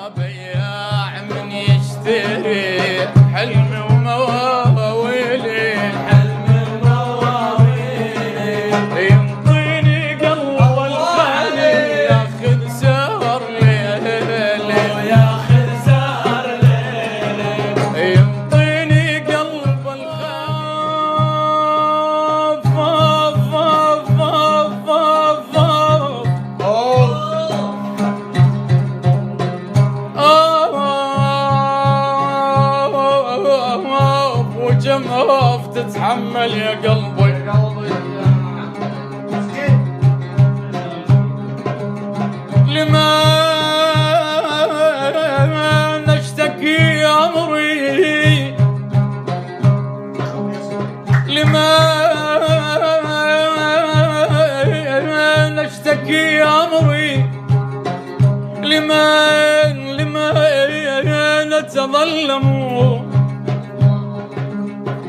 بياع من يشتري حلمي ومواويلي، حلمي ومواويلي، ينطيني قلب الخالي ياخذ سهر ليلي، ياخذ سهر ليلي، ينطيني قلب وجمهف تتحمل يا قلبي، لما نشتكي أمري، لما نشتكي أمري، لما نتظلم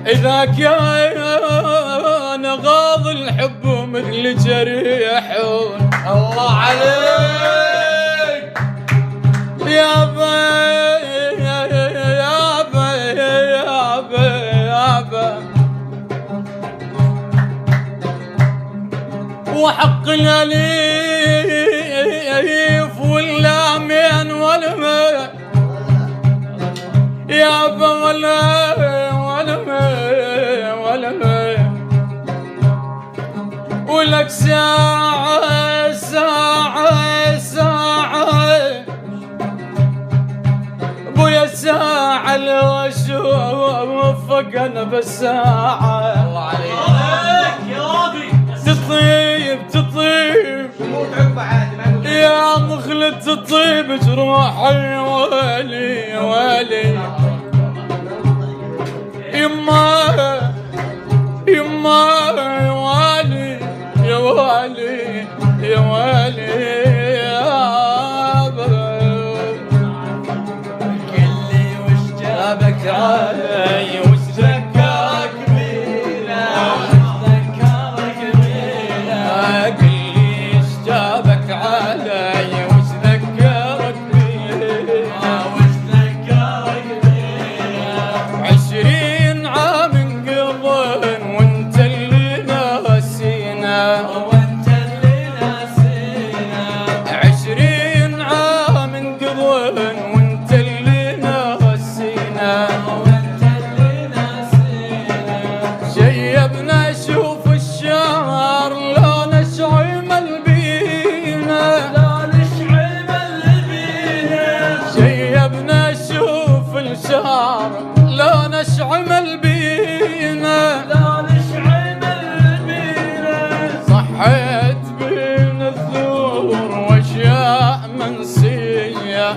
إذا كان غاض الحب مثل جريح. الله عليك يا با يا با يا با يا با، وحق الأليف واللامين والماء يا با ولا ولك ساعة ساعة ساعة بويا ساعة لو أشوفك أنا بالساعة. الله عليك يا راضي، تطيب يا مخلد، تطيب جروحي ويلي ويلي، يما يما يا والي يا والي يا والي يا قلي وش جابك علي، وش ذكرك بينا، وش ذكرك بينا، قلي وش جابك علي، وش ذكرك بينا، وش ذكرك بينا، 20 عام انقضى وانت اللي ناسينا، وانت اللي ناسينا، 20 عام انقضى وانت اللي ناسينا، وانت اللي ناسينا، شيبنا شوف الشهر لو نشعمل بينا، لو نشعمل بينا، شيبنا شوف الشهر لو نشعمل بينا، لو نشعمل بينا، صحيت بين الثور واشياء منسيه.